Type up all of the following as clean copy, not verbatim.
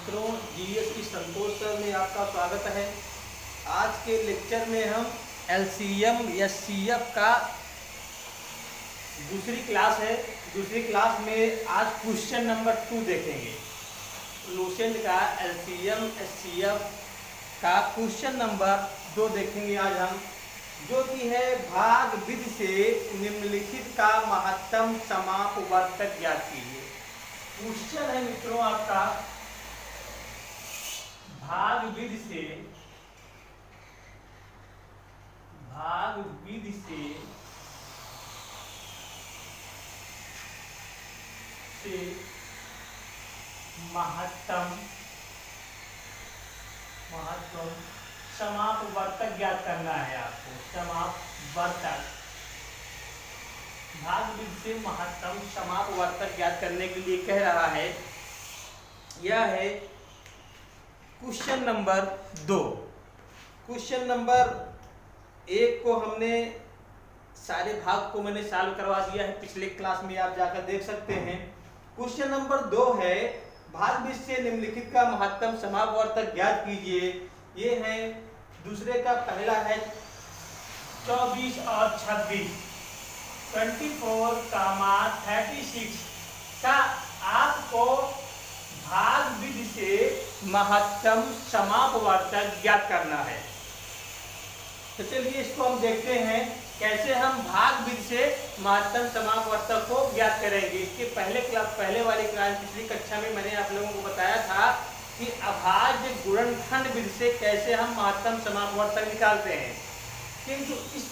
मित्रों, जीएस की संतोष सर में आपका स्वागत है। आज के लेक्चर में हम एलसीएम या सीएफ का दूसरी क्लास है। दूसरी क्लास में आज क्वेश्चन नंबर 2 देखेंगे। लूसेंट का एलसीएम सीएफ का क्वेश्चन नंबर 2 देखेंगे आज हम, जो कि है भाग विधि से निम्नलिखित का महत्तम समापवर्तक ज्ञात कीजिए। क्वेश्चन है मित्रों आपका, भाग विधि से महत्तम समापवर्तक ज्ञात करना है आपको। समापवर्तक, भाग विधि से महत्तम समापवर्तक ज्ञात करने के लिए कह रहा है। यह है क्वेश्चन नंबर 2। क्वेश्चन नंबर 1 को हमने सारे भाग को मैंने सॉल्व करवा दिया है, पिछले क्लास में आप जाकर देख सकते हैं। क्वेश्चन नंबर 2 है भाग विधि से निम्नलिखित का महत्तम समापवर्तक ज्ञात कीजिए। ये है दूसरे का, पहला है 24 और 26, 24, 36 का आपको भाग विधि से महत्तम समापवर्तक ज्ञात करना है। तो चलिए इसको हम देखते हैं कैसे हम भाग विधि से महत्तम समापवर्तक को ज्ञात करेंगे। इसके पहले वाली क्लास, पिछली कक्षा में मैंने आप लोगों को बताया था कि अभाज्य गुणनखंड विधि से कैसे हम महत्तम समापवर्तक निकालते हैं, किंतु इस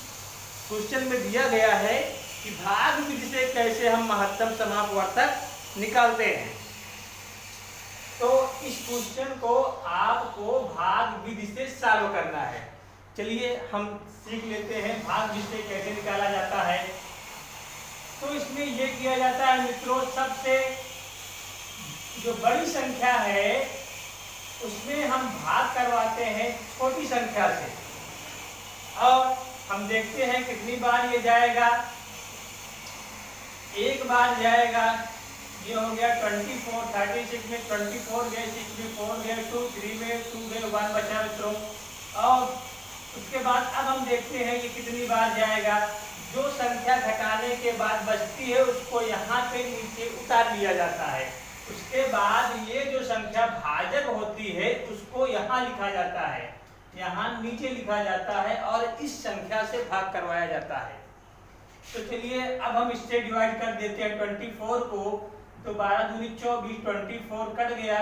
क्वेश्चन में दिया गया है कि भाग विधि से कैसे हम महत्तम समापवर्तक निकालते हैं। तो इस क्वेश्चन को आपको भाग विधि से सॉल्व करना है। चलिए हम सीख लेते हैं भाग विधि से कैसे निकाला जाता है। तो इसमें यह किया जाता है मित्रों, सबसे जो बड़ी संख्या है उसमें हम भाग करवाते हैं छोटी संख्या से, और हम देखते हैं कितनी बार ये जाएगा। एक बार जाएगा, ये हो गया 24, 36 में 24 गए, 6 में 4 गए, 2, 3 में 2 गए, 1 बचा मित्रों। और उसके बाद अब हम देखते हैं कि कितनी बार जाएगा। जो संख्या घटाने के बाद बचती है उसको यहाँ पे नीचे उतार लिया जाता है। उसके बाद ये जो संख्या भाजक होती है उसको यहाँ लिखा जाता है, यहाँ नीचे लिखा जाता है, और इस संख्या से भाग करवाया जाता है। तो चलिए अब हम इससे डिवाइड कर देते हैं 24 को। तो 12 दूनी 24, 24 कट गया,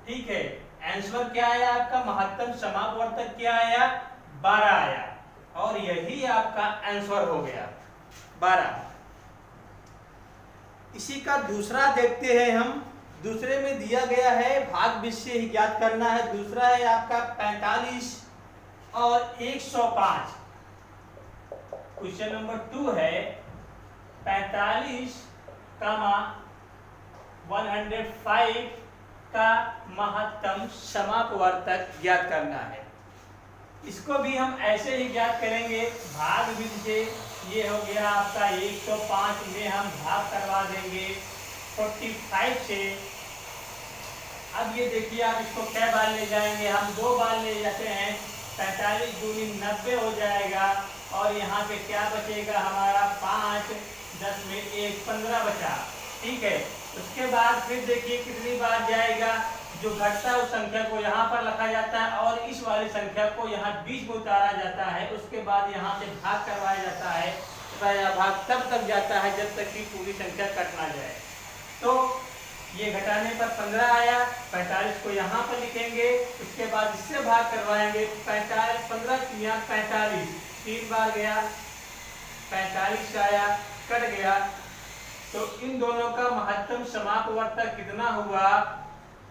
ठीक है। आंसर क्या आया आपका? महत्तम समापवर्तक क्या आया? 12 आया, और यही आपका आंसर हो गया 12। इसी का दूसरा देखते हैं हम। दूसरे में दिया गया है भाग विधि से ही ज्ञात करना है। दूसरा है आपका 45 और 105। क्वेश्चन नंबर 2 है 45, 105 का महत्तम समापवर्तक ज्ञात करना है। इसको भी हम ऐसे ही ज्ञात करेंगे भाग विधि से। ये हो गया आपका 105 में हम भाग करवा देंगे 45 से। अब ये देखिए, आप इसको क्या बार ले जाएंगे? हम 2 बार ले जाते हैं। 45 दूनी 90 हो जाएगा, और यहाँ पे क्या बचेगा हमारा? 5, 10 में 1, 15 बचा, ठीक है। उसके बाद फिर देखिए कितनी बार जाएगा। जो घटता है उस संख्या को यहाँ पर रखा जाता है, और इस वाली संख्या को यहाँ बीच में उतारा जाता है। उसके बाद यहाँ से भाग करवाया जाता है। भाग तब तक जाता है जब तक कि पूरी संख्या कट ना जाए। तो ये घटाने पर 15 आया, 45 को यहाँ पर लिखेंगे। उसके बाद इससे भाग करवाएंगे। 45, 15 किया 45, 3 बार गया, 45 आया, कट गया। तो इन दोनों का महत्तम समापवर्तक कितना हुआ?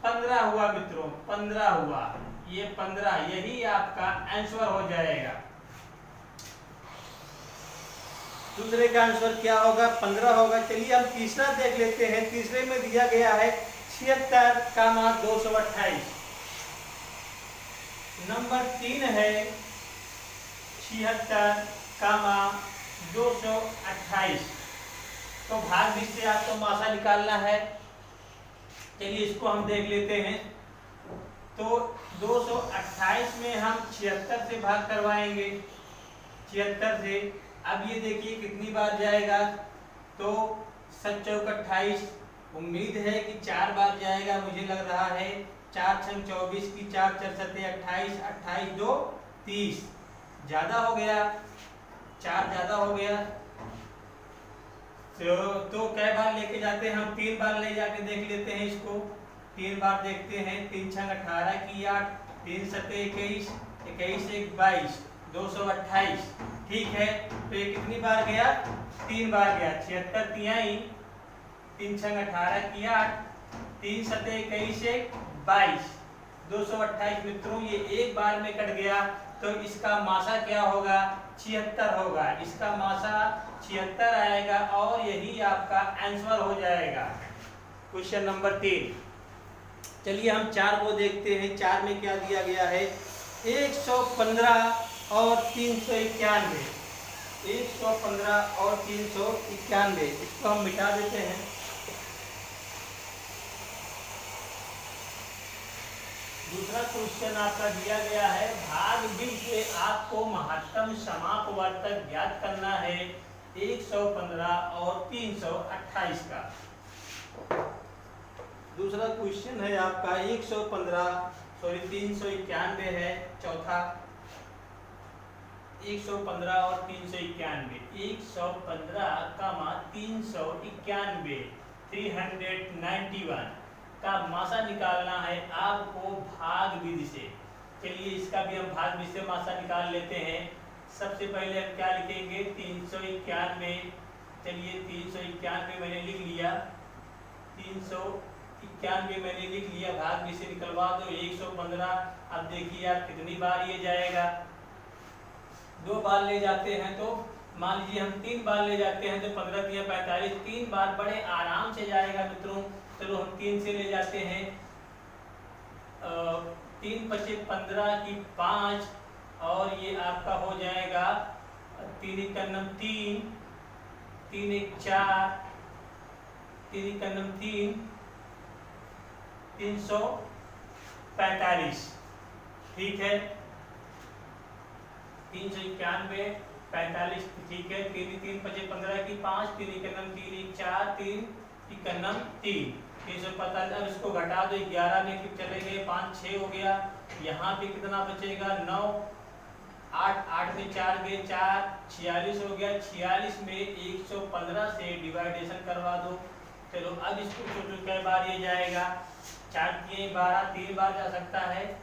15 हुआ मित्रों, 15 हुआ। ये 15, यही आपका आंसर हो जाएगा। दूसरे का आंसर क्या होगा? 15 होगा। चलिए हम तीसरा देख लेते हैं। तीसरे में दिया गया है 76, 228। नंबर 3 है 76, 228। तो भाग विधि से आपको मासा निकालना है। चलिए इसको हम देख लेते हैं। तो 228 में हम 76 से भाग करवाएंगे, 76 से। अब ये देखिए कितनी बार जाएगा, तो 7 चौक 28, उम्मीद है कि 4 बार जाएगा, मुझे लग रहा है 4 छंग 24 की 4 4 सत्ते 28, 28 2 30, ज्यादा हो गया, 4 ज्यादा हो गया। तो कै बार लेके जाते हैं हम, 3 बार ले जाके देख लेते हैं इसको, 3 बार देखते हैं। 3 छंग 18 की 8, 3 सत्ते 21, 21 1 22, 228, ठीक है। तो ये कितनी बार गया, 3 बार गया, 76 तिहाई, 3 छंग 18 की 8, 3 सत्ते 21 1 22, 228 मित्रों ये एक बार में कट गया, तो इसका मासा क्या होगा, 76 होगा, इसका मासा 76 आएगा और यही आपका आंसर हो जाएगा क्वेश्चन नंबर 3। चलिए हम 4 को देखते हैं, 4 में क्या दिया गया है, 115 और 391, 115 और 391, इसको हम मिटा देते हैं। दूसरा क्वेश्चन आपका दिया गया है, भाग बी से आपको महत्तम समापवर्तक ज्ञात करना है 115 और 328 का। दूसरा क्वेश्चन है आपका 391 है, चौथा 115 और 391, 115, 391, 391 का मासा निकालना है आपको भाग विधि से। चलिए इसका भी हम भाग विधि से मासा निकाल लेते हैं। सबसे पहले हम क्या लिखेंगे, 391, चलिए 391 मैंने लिख लिया, 391 मैंने लिख लिया, भाग विधि से निकलवा दो 115। अब देखिए आप कितनी बार ये जाएगा, 2 बार ले जाते हैं, तो मान लीजिए हम 3 बार ले जाते हैं, तो 15 3 45, 3 बार बड़े आराम से जाएगा मित्रों। चलो हम 3 से ले जाते हैं, 3 पचे 15 की 5, और ये आपका हो जाएगा 3 एकन्नम 3, 3 एक 4, 3 एकन्नम 3, 345, ठीक है। 391 45, ठीक है। 3 3 पचे 15 की 5, 3 एकन्नम 3 एक 4, 3 एकन्नम 3, 345। अब इसको घटा दो, 11 में फिर चले गए, 5 6 हो गया, यहाँ पे कितना बचेगा 9, 8 8 में 4 गए 4, 46 हो गया। 46 में 115 से डिवाइडेशन करवा दो। चलो अब इसको सोचो कई बार ये जाएगा, 4 3 12, 3 बार जा सकता है,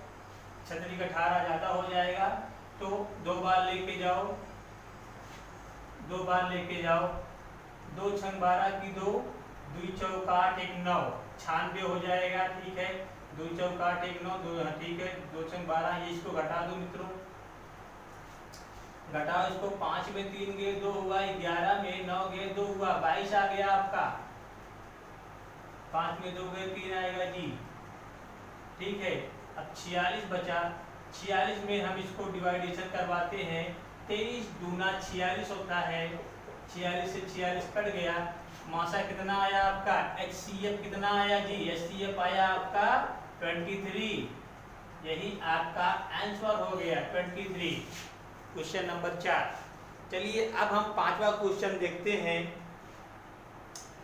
36 18 ज़्यादा हो जाएगा, तो 2 बार लेके जाओ, 2 बार लेके जाओ, 2 छंग 12 की 2, 2 चौक 8 1 9, 96 हो जाएगा, ठीक है। 2 चौक 8 1 9, 2, ठीक है। 2 छंग 12, ये इसको घटा दो मित्रों, घटाओ इसको, 5 में 3 गए 2 हुआ, 11 में 9 गए 2 हुआ, 22 आ गया आपका। 5 में 2 गए 3 आएगा जी, ठीक है। अब 46 बचा, 46 में हम इसको डिवाइडेशन करवाते हैं, 23 दूना 46 होता है, 46 से 46 कट गया, मासा कितना आया आपका, HCF कितना आया जी, HCF आया आपका 23, यही आपका आंसर हो गया 23, क्वेश्चन नंबर 4। चलिए अब हम 5वां क्वेश्चन देखते हैं।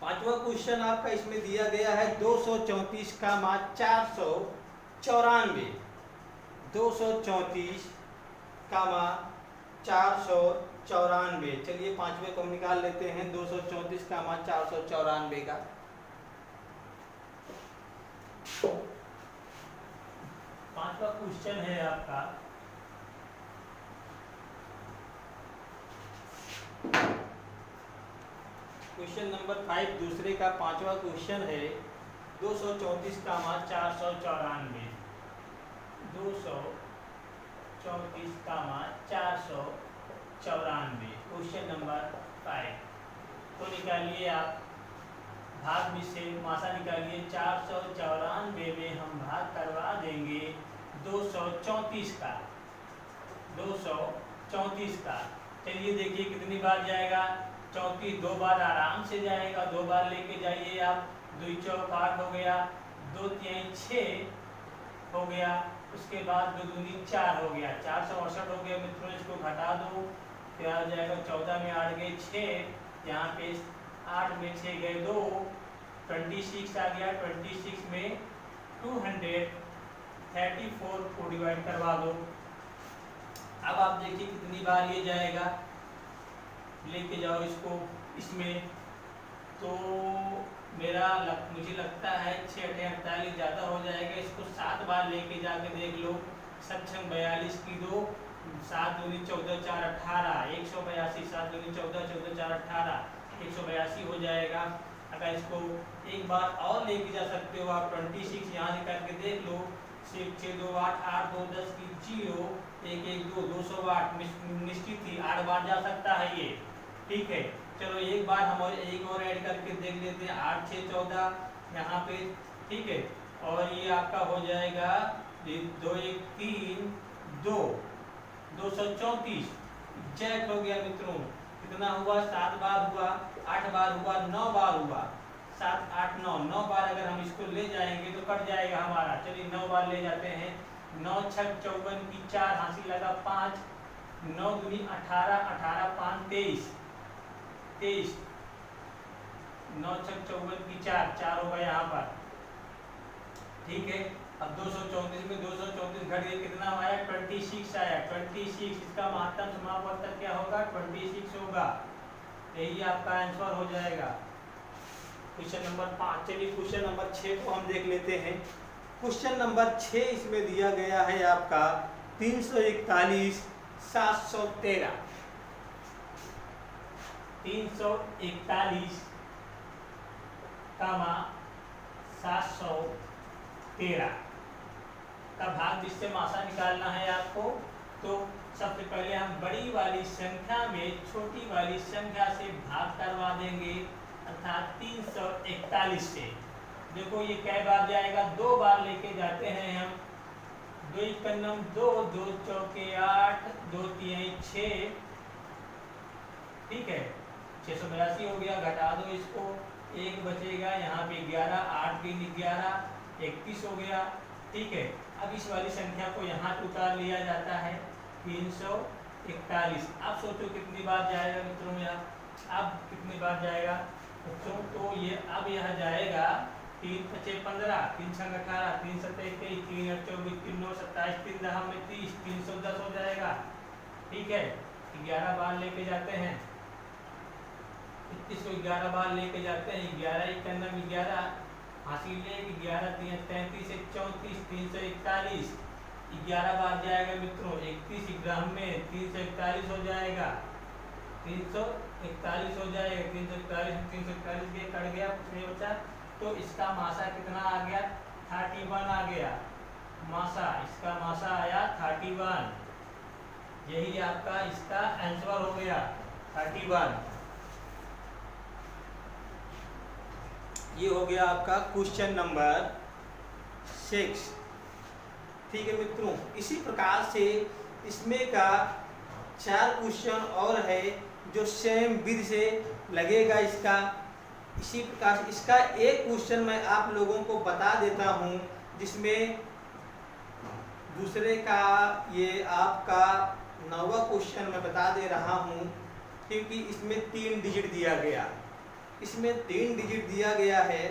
5वां क्वेश्चन आपका इसमें दिया गया है 234 का मान 494, 234 का मान 494। चलिए 5वें को हम निकाल लेते हैं, 234 का मान 494 का। पांचवा क्वेश्चन है आपका क्वेश्चन नंबर 5, दूसरे का 5वां क्वेश्चन है। 234 का मान 494, 234 का मान 494, क्वेश्चन नंबर 5। तो निकालिए आप भाग में से मासा निकालिए, 494 में हम भाग करवा देंगे 234 का, 234 का। चलिए देखिए कितनी बार जाएगा, 34 2 बार आराम से जाएगा, 2 बार लेके जाइए आप, 2 चौक 8 हो गया, 2 3 6 हो गया, उसके बाद 2 दूनी 4 हो गया, 468 हो गया मित्रों। इसको घटा दो, फिर आ जाएगा 14 में 8 गए 6, यहाँ पे 8 में 6 गए 2, 26 आ गया। 26 में 234 को डिवाइड करवा दो। अब आप देखिए कितनी बार ये जाएगा, लेके जाओ इसको इसमें, तो मुझे लगता है 6 48 ज़्यादा हो जाएगा। इसको 7 बार लेके जाके देख लो। सक्षम 42 की 2, 7 दूनी 14 4 18, 182, 7 दूनी 14 14 4 18, 182 हो जाएगा। अगर इसको एक बार और लेके जा सकते हो आप, 26 यहाँ से करके देख लो। 6 6 2 8 8 2 10 की 0, 1 1 2 208 निश्चित ही 8 बार जा सकता है ये, ठीक है। चलो एक बार हम एक और ऐड करके देख लेते हैं, 8 6 14 यहाँ पे, ठीक है। और ये आपका हो जाएगा 2 1 3 2 234 एग्जैक्ट हो गया मित्रों। कितना हुआ? 7 बार हुआ, 8 बार हुआ, 9 बार हुआ, 7 8 9 9 बार अगर हम इसको ले जाएंगे तो कट जाएगा हमारा। चलिए 9 बार ले जाते हैं। 9 6 54 की 4 हासिल लगा 5, 9 दूनी 18 18 5 23 23, 9 6 54 की 4 4 होगा यहाँ पर, ठीक है। अब 234 में 234 घट गया, कितना आया? 26 आया। 26 इसका महत्तम समापवर्तक क्या होगा? 26 होगा। यही आपका आंसर हो जाएगा क्वेश्चन नंबर 5। चलिए क्वेश्चन नंबर 6 को हम देख लेते हैं। क्वेश्चन नंबर 6 इसमें दिया गया है आपका 341 713, 341 713 का भाग जिससे मासा निकालना है आपको। तो सबसे पहले हम बड़ी वाली संख्या में छोटी वाली संख्या से भाग करवा देंगे, अर्थात 341 से। देखो ये कै बार जाएगा? 2 बार लेके जाते हैं हम। 2 1 2 2 चौके 8, 2 3 6, ठीक है। 682 हो गया, घटा दो इसको, 1 बचेगा यहाँ पे 11, 8 3 11, 31 हो गया, ठीक है। अब इस वाली संख्या को यहाँ उतार लिया जाता है, 341। अब सोचो कितनी बार जाएगा मित्रों यहाँ? अब कितनी बार जाएगा बच्चों? तो ये अब यह जाएगा 3 5 15, 3 6 18, 3 7 21, 3 8 24, 3 9 27, 3 10 में 30, 310 हो जाएगा, ठीक है। 11 बार लेके जाते हैं, 21 को 11 बार लेके जाते हैं, 11 1 11 हासिल ले, 11 3 33 1 34, 341 11 बार जाएगा मित्रों। 31 ग्राम में 341 हो जाएगा, 341 हो जाएगा। 341 341 के कट गया, कुछ नहीं बचा। तो इसका मासा कितना आ गया? 31 आ गया मासा। इसका मासा आया 31। यही आपका इसका आंसर हो गया 31। ये हो गया आपका क्वेश्चन नंबर 6, ठीक है मित्रों। इसी प्रकार से इसमें का 4 क्वेश्चन और है जो सेम विधि से लगेगा इसका। इसी प्रकार से इसका एक क्वेश्चन मैं आप लोगों को बता देता हूं, जिसमें दूसरे का ये आपका 9वां क्वेश्चन मैं बता दे रहा हूं, क्योंकि इसमें 3 डिजिट दिया गया। इसमें 3 डिजिट दिया गया है,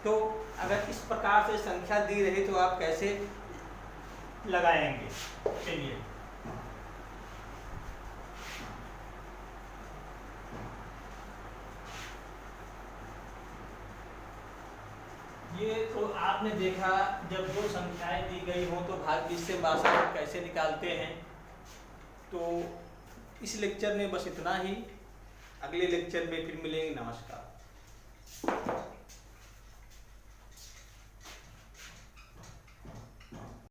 तो अगर इस प्रकार से संख्या दी रही तो आप कैसे लगाएंगे? चलिए ये तो आपने देखा, जब 2 संख्याएं दी गई हो तो भाग 20 से 62 कैसे निकालते हैं। तो इस लेक्चर में बस इतना ही। अगले लेक्चर में फिर मिलेंगे। नमस्कार।